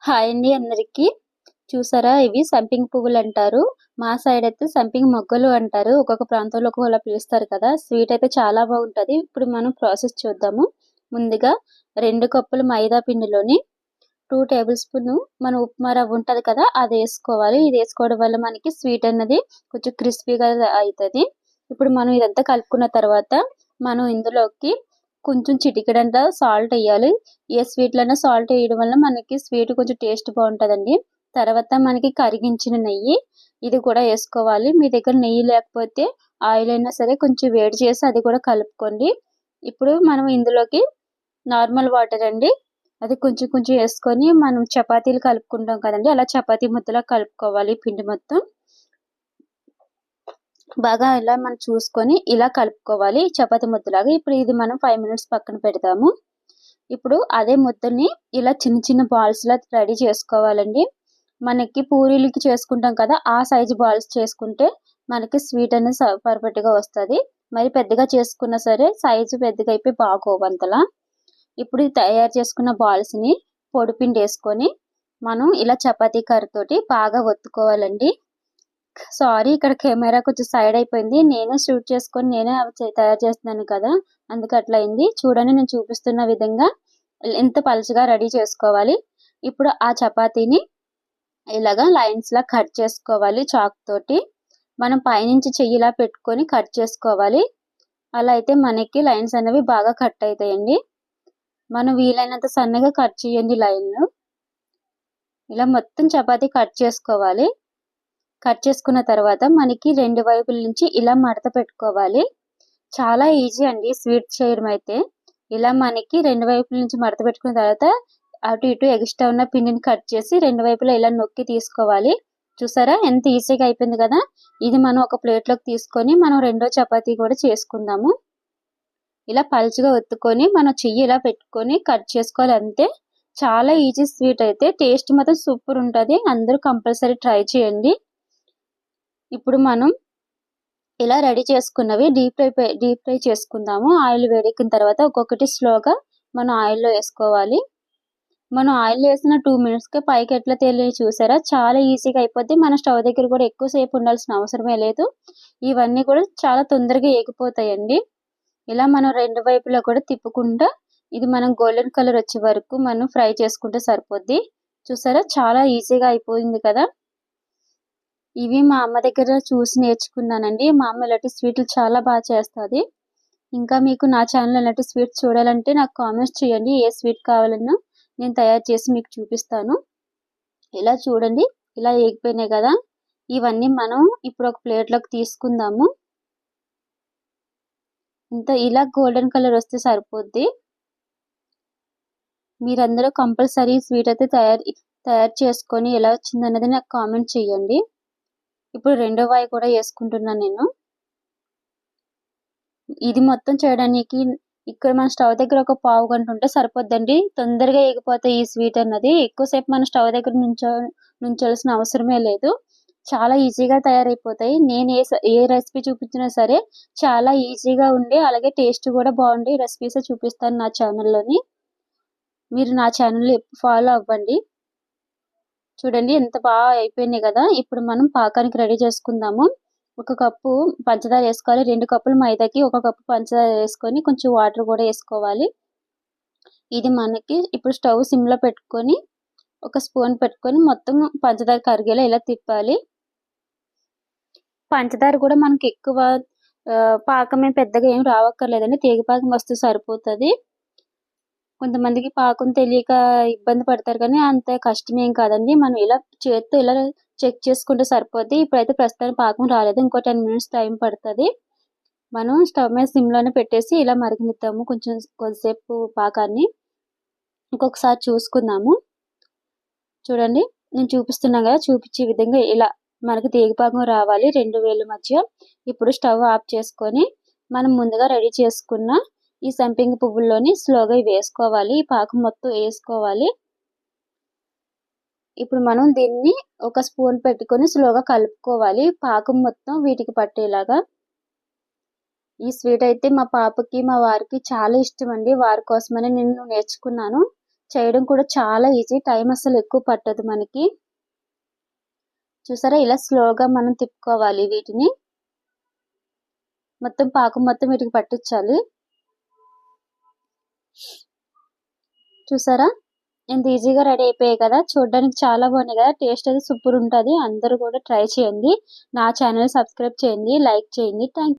Hi అండి అందరికి. చూసారా, ఇవి సంపింగ్ పువ్వులు అంటారు. మా సైడ్ అయితే సంపింగ్ మొగ్గలు అంటారు. ఒక్కొక్క ప్రాంతంలో ఒక్కొక్కలా పిలుస్తారు కదా. స్వీట్ అయితే చాలా బాగుంటది. ఇప్పుడు మనం ప్రాసెస్ చూద్దాము. ముందుగా 2 కప్పులు మైదా పిండిలోని 2 టేబుల్ స్పూన్ మన ఉప్మా రవ్వ ఉంటది కదా, అది వేసుకోవాలి. ఇది వేసుకోవడం వల్ల మనకి స్వీట్ అన్నది కొంచెం క్రిస్పీగా అవుతుంది. ఇప్పుడు మనం ఇదంతా కలుపుకున్న తర్వాత మనం ఇందులోకి కొంచెం చిటికెడంత సాల్ట్ వేయాలి. ఏ స్వీట్లైనా సాల్ట్ వేయడం వల్ల మనకి స్వీట్ కొంచెం టేస్ట్ బాగుంటుందండి. తర్వాత మనకి కరిగించిన నెయ్యి ఇది కూడా వేసుకోవాలి. మీ దగ్గర నెయ్యి లేకపోతే ఆయిల్ అయినా సరే కొంచెం వేడి చేసి అది కూడా కలుపుకోండి. ఇప్పుడు మనం ఇందులోకి నార్మల్ వాటర్ అండి, అది కొంచెం కొంచెం వేసుకొని మనం చపాతీలు కలుపుకుంటాం కదండి, అలా చపాతీ ముద్దలా కలుపుకోవాలి పిండి మొత్తం. బాగా ఇలా మనం చూసుకొని ఇలా కలుపుకోవాలి చపాతీ ముద్దలాగా. ఇప్పుడు ఇది మనం 5 మినిట్స్ పక్కన పెడదాము. ఇప్పుడు అదే ముద్దని ఇలా చిన్న చిన్న బాల్స్ లా రెడీ చేసుకోవాలండి. మనకి పూరీలకి చేసుకుంటాం కదా, ఆ సైజు బాల్స్ చేసుకుంటే మనకి స్వీట్ అనేది పర్ఫెక్ట్ గా వస్తుంది. మరి పెద్దగా చేసుకున్నా సరే సైజు పెద్దగా అయిపోయి బాగోవు అంతలా. ఇప్పుడు తయారు చేసుకున్న బాల్స్ ని పొడిపిండి వేసుకొని మనం ఇలా చపాతీ కర్రతోటి బాగా ఒత్తుకోవాలండి. సారీ, ఇక్కడ కెమెరా కొంచెం సైడ్ అయిపోయింది. నేనే షూట్ చేసుకొని నేనే అవి తయారు చేస్తున్నాను కదా, అందుకు అట్లా అయింది. చూడండి, నేను చూపిస్తున్న విధంగా ఎంత పలుచగా రెడీ చేసుకోవాలి. ఇప్పుడు ఆ చపాతీని ఇలాగా లైన్స్ లా కట్ చేసుకోవాలి చాక్ తోటి. మనం పైనుంచి చెయ్యిలా పెట్టుకొని కట్ చేసుకోవాలి. అలా అయితే మనకి లైన్స్ అనేవి బాగా కట్ అవుతాయండి. మనం వీలైనంత సన్నగా కట్ చేయండి లైన్లు. ఇలా మొత్తం చపాతీ కట్ చేసుకోవాలి. కట్ చేసుకున్న తర్వాత మనకి 2 వైపుల నుంచి ఇలా మడత పెట్టుకోవాలి. చాలా ఈజీ అండి స్వీట్ చేయడం అయితే. ఇలా మనకి 2 వైపుల నుంచి మడత పెట్టుకున్న తర్వాత అటు ఇటు ఎక్స్ట్రా ఉన్న పిండిని కట్ చేసి 2 వైపులా ఇలా నొక్కి తీసుకోవాలి. చూసారా ఎంత ఈజీగా అయిపోయింది కదా. ఇది మనం ఒక ప్లేట్ లోకి తీసుకొని మనం రెండో చపాతీ కూడా చేసుకుందాము. ఇలా పలుచగా ఒత్తుకొని మనం చెయ్యి ఇలా పెట్టుకొని కట్ చేసుకోవాలి అంతే. చాలా ఈజీ స్వీట్ అయితే. టేస్ట్ మాత్రం సూపర్ ఉంటుంది. అందరూ కంపల్సరీ ట్రై చేయండి. ఇప్పుడు మనం ఇలా రెడీ చేసుకున్నవి డీప్ ఫ్రై చేసుకుందాము. ఆయిల్ వేడెక్కిన తర్వాత ఒక్కొక్కటి స్లోగా మనం ఆయిల్లో వేసుకోవాలి. మనం ఆయిల్ వేసిన 2 మినిట్స్కే పైకి ఎట్లా తేలి చూసారా, చాలా ఈజీగా అయిపోద్ది. మన స్టవ్ దగ్గర కూడా ఎక్కువసేపు ఉండాల్సిన అవసరమే లేదు. ఇవన్నీ కూడా చాలా తొందరగా ఏగిపోతాయండి. ఇలా మనం 2 వైపులా కూడా తిప్పుకుంటా ఇది మనం గోల్డెన్ కలర్ వచ్చే వరకు మనం ఫ్రై చేసుకుంటే సరిపోద్ది. చూసారా, చాలా ఈజీగా అయిపోయింది కదా. ఇవి మా అమ్మ దగ్గర చూసి నేర్చుకున్నానండి. మా అమ్మ ఇలాంటి స్వీట్లు చాలా బాగా చేస్తుంది. ఇంకా మీకు నా ఛానల్ ఇలాంటి స్వీట్స్ చూడాలంటే నాకు కామెంట్స్ చేయండి. ఏ స్వీట్ కావాలన్నా నేను తయారు చేసి మీకు చూపిస్తాను. ఇలా చూడండి, ఇలా ఏగిపోయినాయి కదా. ఇవన్నీ మనం ఇప్పుడు ఒక ప్లేట్లోకి తీసుకుందాము. ఇంత ఇలా గోల్డెన్ కలర్ వస్తే సరిపోద్ది. మీరందరూ కంపల్సరీ స్వీట్ అయితే తయారు చేసుకొని ఎలా వచ్చిందన్నది నాకు కామెంట్ చేయండి. ఇప్పుడు రెండో వాయి కూడా వేసుకుంటున్నాను నేను. ఇది మొత్తం చేయడానికి ఇక్కడ మన స్టవ్ దగ్గర ఒక పావు గంట ఉంటే సరిపోద్దండి. తొందరగా ఎగిపోతాయి ఈ స్వీట్ అన్నది. ఎక్కువసేపు మన స్టవ్ దగ్గర నుంచోవలసిన అవసరమే లేదు. చాలా ఈజీగా తయారైపోతాయి. నేను ఏ రెసిపీ చూపించినా సరే చాలా ఈజీగా ఉండి అలాగే టేస్ట్ కూడా బాగుండి రెసిపీస్ చూపిస్తాను నా ఛానల్లోని. మీరు నా ఛానల్ ఫాలో అవ్వండి. చూడండి ఎంత బాగా అయిపోయినాయి కదా. ఇప్పుడు మనం పాకానికి రెడీ చేసుకుందాము. 1 కప్పు పంచదార వేసుకోవాలి. 2 కప్పులు మైదాకి 1 కప్పు పంచదార వేసుకొని కొంచెం వాటర్ కూడా వేసుకోవాలి. ఇది మనకి ఇప్పుడు స్టవ్ సిమ్ లో పెట్టుకొని ఒక స్పూన్ పెట్టుకొని మొత్తం పంచదార కరిగేలా ఇలా తిప్పాలి. పంచదార కూడా మనకి ఎక్కువ పాకమే పెద్దగా ఏం రావక్కర్లేదండి. తీగపాకం వస్తే సరిపోతుంది. కొంతమందికి పాకం తెలియక ఇబ్బంది పడతారు, కానీ అంత కష్టమేం కాదండి. మనం ఇలా చేత్తో ఇలా చెక్ చేసుకుంటే సరిపోద్ది. ఇప్పుడైతే ప్రస్తుతానికి పాకం రాలేదు. ఇంకో 10 మినిట్స్ టైం పడుతుంది. మనం స్టవ్ మీద సిమ్లోనే పెట్టేసి ఇలా మరిగినిద్దాము కొద్దిసేపు పాకాన్ని. ఇంకొకసారి చూసుకుందాము. చూడండి, నేను చూపిస్తున్నాను కదా, చూపించే విధంగా ఇలా మనకి తీగపాకం రావాలి 2 వేల మధ్య. ఇప్పుడు స్టవ్ ఆఫ్ చేసుకొని మనం ముందుగా రెడీ చేసుకున్న ఈ సంపింగ పువ్వుల్లోని స్లోగా వేసుకోవాలి. ఈ పాకం మొత్తం వేసుకోవాలి. ఇప్పుడు మనం దీన్ని ఒక స్పూన్ పెట్టుకొని స్లోగా కలుపుకోవాలి. పాకం మొత్తం వీటికి పట్టేలాగా. ఈ స్వీట్ అయితే మా పాపకి మా వారికి చాలా ఇష్టం అండి. వారి కోసమని నేను నేర్చుకున్నాను. చేయడం కూడా చాలా ఈజీ, టైం అసలు ఎక్కువ పట్టదు మనకి. చూసారా, ఇలా స్లోగా మనం తిప్పుకోవాలి వీటిని. మొత్తం పాకం మొత్తం వీటికి పట్టించాలి. చూసారా ఎంత ఈజీగా రెడీ అయిపోయాయి కదా. చూడడానికి చాలా బాగున్నాయి కదా. టేస్ట్ అయితే సూపర్ ఉంటుంది. అందరూ కూడా ట్రై చేయండి. నా ఛానల్ సబ్స్క్రైబ్ చేయండి, లైక్ చేయండి. థ్యాంక్